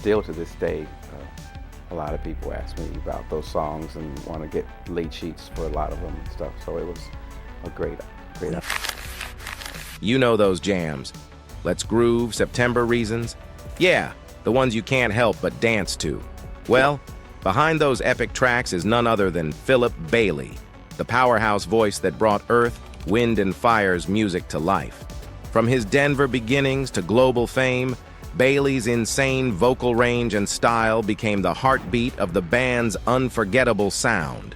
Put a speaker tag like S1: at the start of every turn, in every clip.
S1: still to this day, a lot of people ask me about those songs and want to get lead sheets for a lot of them and stuff. So it was a great.
S2: You know those jams. Let's Groove, September Reasons. Yeah, the ones you can't help but dance to. Well, behind those epic tracks is none other than Philip Bailey, the powerhouse voice that brought Earth, Wind, and Fire's music to life. From his Denver beginnings to global fame, Bailey's insane vocal range and style became the heartbeat of the band's unforgettable sound.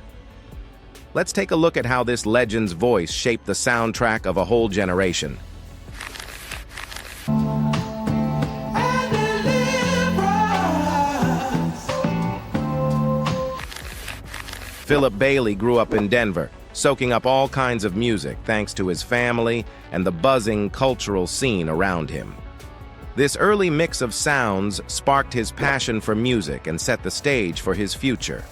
S2: Let's take a look at how this legend's voice shaped the soundtrack of a whole generation. Philip Bailey grew up in Denver, soaking up all kinds of music thanks to his family and the buzzing cultural scene around him. This early mix of sounds sparked his passion for music and set the stage for his future.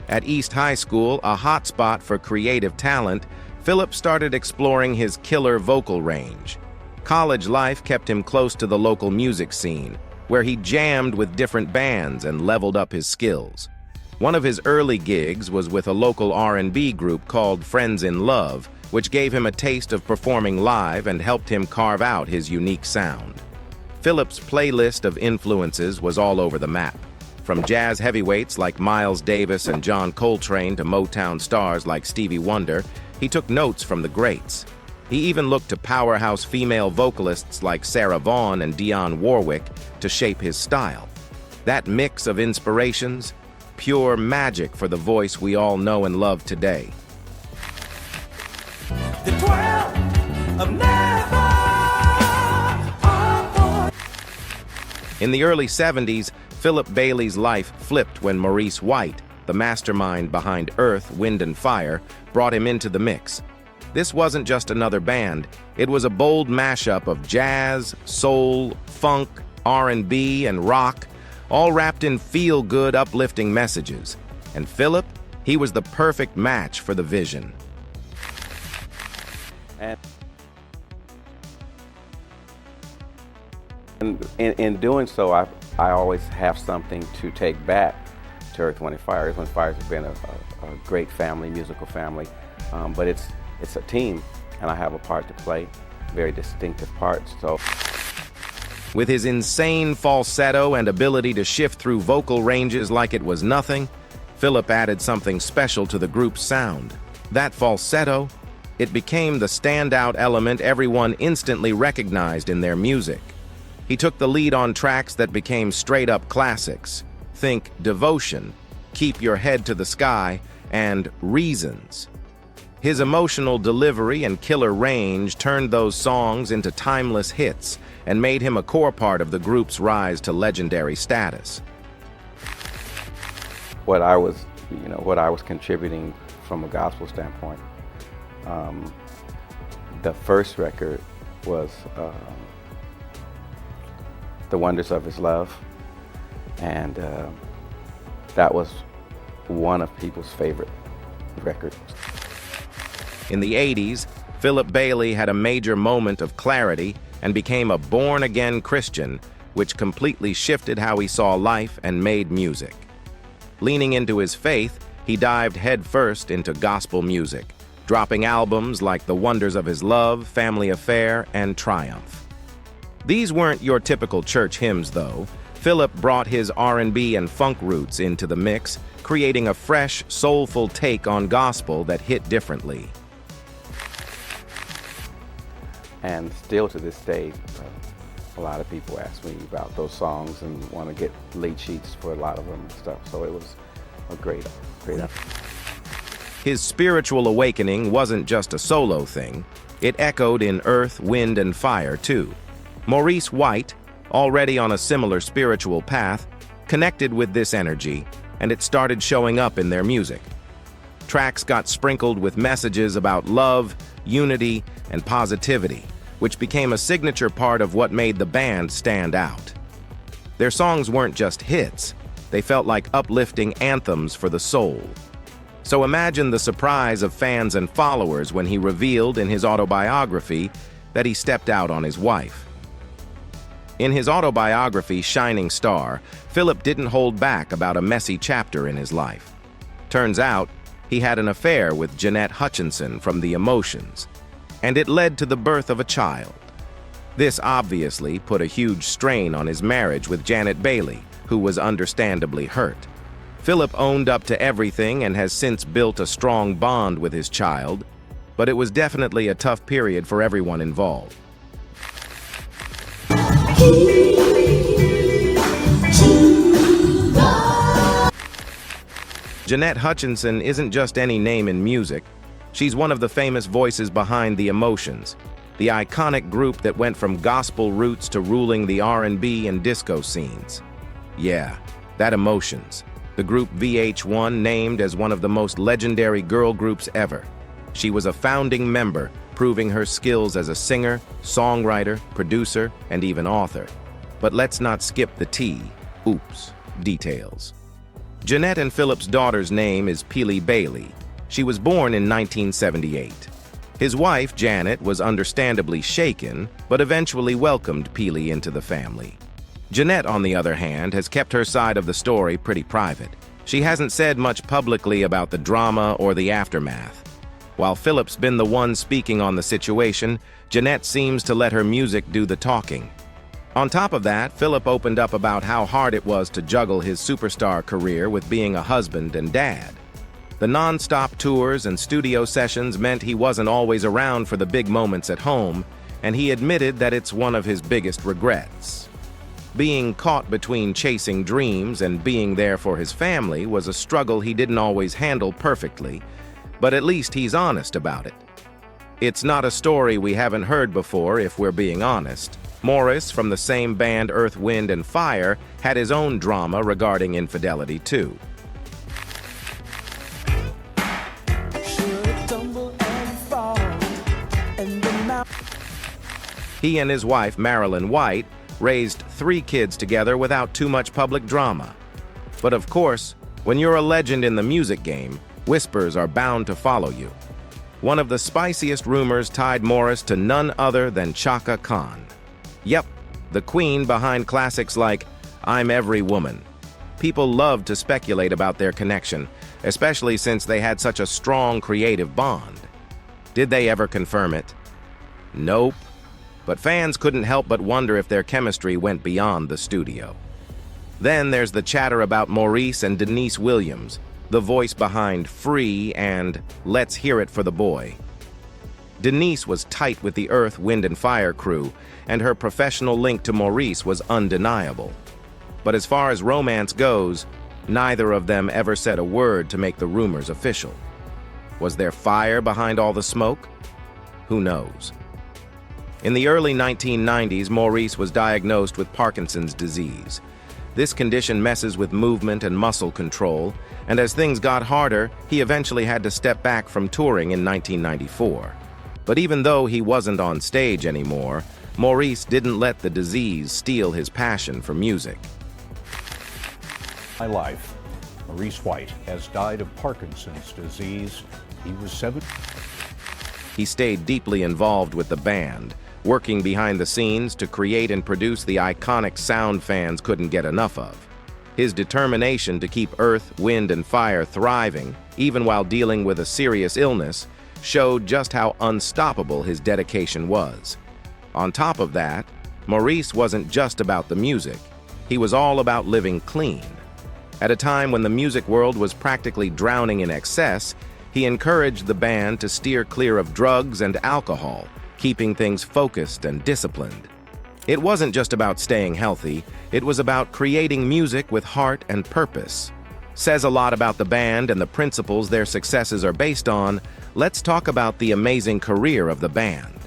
S2: At East High School, a hotspot for creative talent, Philip started exploring his killer vocal range. College life kept him close to the local music scene, where he jammed with different bands and leveled up his skills. One of his early gigs was with a local R&B group called Friends in Love, which gave him a taste of performing live and helped him carve out his unique sound. Philip's playlist of influences was all over the map. From jazz heavyweights like Miles Davis and John Coltrane to Motown stars like Stevie Wonder, he took notes from the greats. He even looked to powerhouse female vocalists like Sarah Vaughan and Dionne Warwick to shape his style. That mix of inspirations, pure magic for the voice we all know and love today.
S3: The 12 of never.
S2: In the early 70s, Philip Bailey's life flipped when Maurice White, the mastermind behind Earth, Wind, and Fire, brought him into the mix. This wasn't just another band, it was a bold mashup of jazz, soul, funk, R&B, and rock, all wrapped in feel-good, uplifting messages. And Philip, he was the perfect match for the vision.
S1: And in doing so, I always have something to take back to Earth, Wind, and Fire. Earth, Wind, and Fire has been a great family, musical family, but it's a team, and I have a part to play, very distinctive part. So,
S2: with his insane falsetto and ability to shift through vocal ranges like it was nothing, Philip added something special to the group's sound. That falsetto, it became the standout element everyone instantly recognized in their music. He took the lead on tracks that became straight-up classics. Think Devotion, Keep Your Head to the Sky, and Reasons. His emotional delivery and killer range turned those songs into timeless hits and made him a core part of the group's rise to legendary status.
S1: what I was contributing from a gospel standpoint, the first record was The Wonders of His Love, and that was one of people's favorite records.
S2: In the 80s, Philip Bailey had a major moment of clarity and became a born-again Christian, which completely shifted how he saw life and made music. Leaning into his faith, he dived headfirst into gospel music, dropping albums like The Wonders of His Love, Family Affair, and Triumph. These weren't your typical church hymns, though. Philip brought his R&B and funk roots into the mix, creating a fresh, soulful take on gospel that hit differently.
S1: And still to this day, a lot of people ask me about those songs and want to get lead sheets for a lot of them and stuff. So it was a great effort.
S2: His spiritual awakening wasn't just a solo thing. It echoed in Earth, Wind, and Fire, too. Maurice White, already on a similar spiritual path, connected with this energy, and it started showing up in their music. Tracks got sprinkled with messages about love, unity, and positivity, which became a signature part of what made the band stand out. Their songs weren't just hits, they felt like uplifting anthems for the soul. So imagine the surprise of fans and followers when he revealed in his autobiography that he stepped out on his wife. In his autobiography, Shining Star, Philip didn't hold back about a messy chapter in his life. Turns out, he had an affair with Jeanette Hutchinson from The Emotions, and it led to the birth of a child. This obviously put a huge strain on his marriage with Janet Bailey, who was understandably hurt. Philip owned up to everything and has since built a strong bond with his child, but it was definitely a tough period for everyone involved. Jeanette Hutchinson isn't just any name in music. She's one of the famous voices behind The Emotions, the iconic group that went from gospel roots to ruling the R&B and disco scenes. Yeah, that Emotions, the group VH1 named as one of the most legendary girl groups ever. She was a founding member, proving her skills as a singer, songwriter, producer, and even author. But let's not skip the details. Jeanette and Philip's daughter's name is Peely Bailey. She was born in 1978. His wife, Janet, was understandably shaken, but eventually welcomed Peely into the family. Jeanette, on the other hand, has kept her side of the story pretty private. She hasn't said much publicly about the drama or the aftermath. While Philip's been the one speaking on the situation, Jeanette seems to let her music do the talking. On top of that, Philip opened up about how hard it was to juggle his superstar career with being a husband and dad. The non-stop tours and studio sessions meant he wasn't always around for the big moments at home, and he admitted that it's one of his biggest regrets. Being caught between chasing dreams and being there for his family was a struggle he didn't always handle perfectly, but at least he's honest about it. It's not a story we haven't heard before, if we're being honest. Maurice, from the same band Earth, Wind and Fire, had his own drama regarding infidelity too. He and his wife, Maurice White, raised 3 kids together without too much public drama. But of course, when you're a legend in the music game, whispers are bound to follow you. One of the spiciest rumors tied Maurice to none other than Chaka Khan. Yep, the queen behind classics like I'm Every Woman. People loved to speculate about their connection, especially since they had such a strong creative bond. Did they ever confirm it? Nope. But fans couldn't help but wonder if their chemistry went beyond the studio. Then there's the chatter about Maurice and Denise Williams, the voice behind Free and Let's Hear It for the Boy. Denise was tight with the Earth, Wind and Fire crew, and her professional link to Maurice was undeniable. But as far as romance goes, neither of them ever said a word to make the rumors official. Was there fire behind all the smoke? Who knows? In the early 1990s, Maurice was diagnosed with Parkinson's disease. This condition messes with movement and muscle control, and as things got harder, he eventually had to step back from touring in 1994. But even though he wasn't on stage anymore, Maurice didn't let the disease steal his passion for music.
S4: My life. Maurice White has died of Parkinson's disease. He was 7.
S2: He stayed deeply involved with the band, working behind the scenes to create and produce the iconic sound fans couldn't get enough of. His determination to keep Earth, Wind and Fire thriving, even while dealing with a serious illness, showed just how unstoppable his dedication was. On top of that, Maurice wasn't just about the music. He was all about living clean. At a time when the music world was practically drowning in excess, he encouraged the band to steer clear of drugs and alcohol, keeping things focused and disciplined. It wasn't just about staying healthy, it was about creating music with heart and purpose. Says a lot about the band and the principles their successes are based on. Let's talk about the amazing career of the band.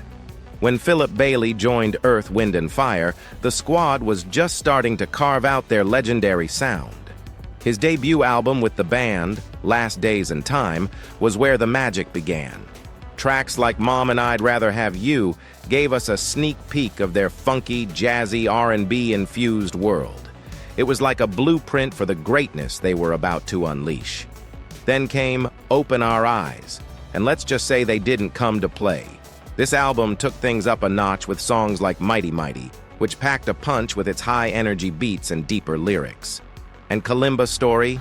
S2: When Philip Bailey joined Earth, Wind and Fire, the squad was just starting to carve out their legendary sound. His debut album with the band, Last Days and Time, was where the magic began. Tracks like Mom and I'd Rather Have You gave us a sneak peek of their funky, jazzy, R&B-infused world. It was like a blueprint for the greatness they were about to unleash. Then came Open Our Eyes, and let's just say they didn't come to play. This album took things up a notch with songs like Mighty Mighty, which packed a punch with its high-energy beats and deeper lyrics. And Kalimba Story?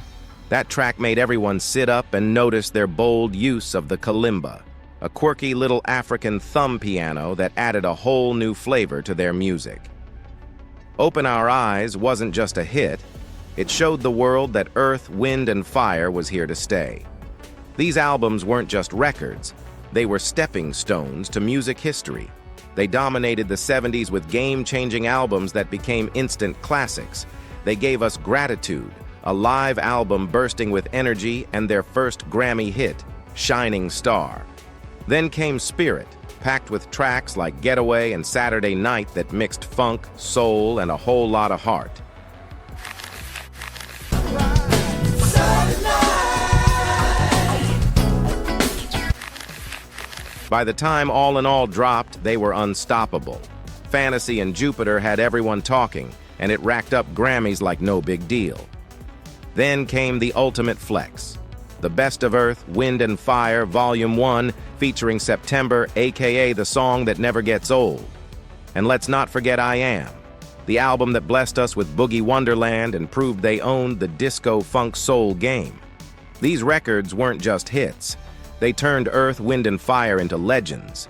S2: That track made everyone sit up and notice their bold use of the kalimba, a quirky little African thumb piano that added a whole new flavor to their music. Open Our Eyes wasn't just a hit, it showed the world that Earth, Wind, and Fire was here to stay. These albums weren't just records, they were stepping stones to music history. They dominated the 70s with game-changing albums that became instant classics. They gave us Gratitude, a live album bursting with energy, and their first Grammy hit, Shining Star. Then came Spirit, packed with tracks like Getaway and Saturday Night that mixed funk, soul, and a whole lot of heart. By the time All in All dropped, they were unstoppable. Fantasy and Jupiter had everyone talking, and it racked up Grammys like no big deal. Then came the ultimate flex, The Best of Earth, Wind and Fire, Volume 1, featuring September, aka the song that never gets old. And let's not forget I Am, the album that blessed us with Boogie Wonderland and proved they owned the disco funk soul game. These records weren't just hits. They turned Earth, Wind, and Fire into legends.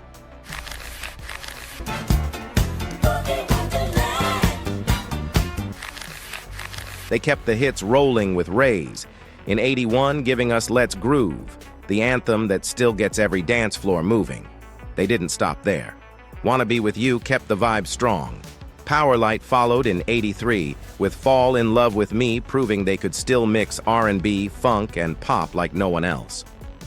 S2: They kept the hits rolling with Raise, in '81 giving us Let's Groove, the anthem that still gets every dance floor moving. They didn't stop there. Wanna Be With You kept the vibe strong. Powerlight followed in '83, with Fall in Love With Me proving they could still mix R&B, funk, and pop like no one else.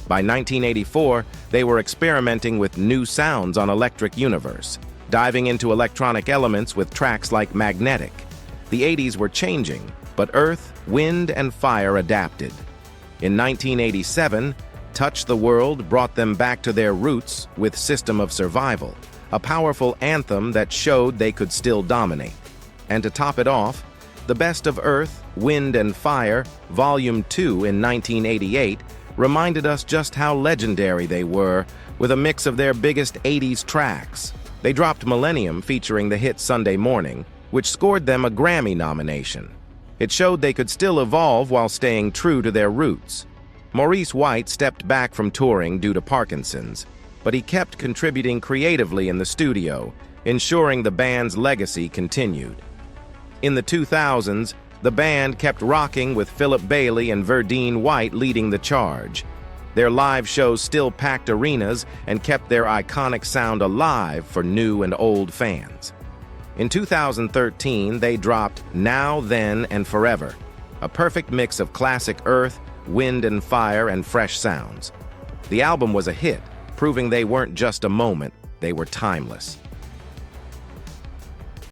S2: By 1984, they were experimenting with new sounds on Electric Universe, diving into electronic elements with tracks like Magnetic. The '80s were changing, but Earth, Wind, and Fire adapted. In 1987, Touch the World brought them back to their roots with System of Survival, a powerful anthem that showed they could still dominate. And to top it off, The Best of Earth, Wind, and Fire, Volume 2 in 1988, reminded us just how legendary they were, with a mix of their biggest '80s tracks. They dropped Millennium featuring the hit Sunday Morning, which scored them a Grammy nomination. It showed they could still evolve while staying true to their roots. Maurice White stepped back from touring due to Parkinson's, but he kept contributing creatively in the studio, ensuring the band's legacy continued. In the 2000s, the band kept rocking with Philip Bailey and Verdine White leading the charge. Their live shows still packed arenas and kept their iconic sound alive for new and old fans. In 2013, they dropped Now, Then, and Forever, a perfect mix of classic Earth, Wind, and Fire and fresh sounds. The album was a hit, proving they weren't just a moment, they were timeless.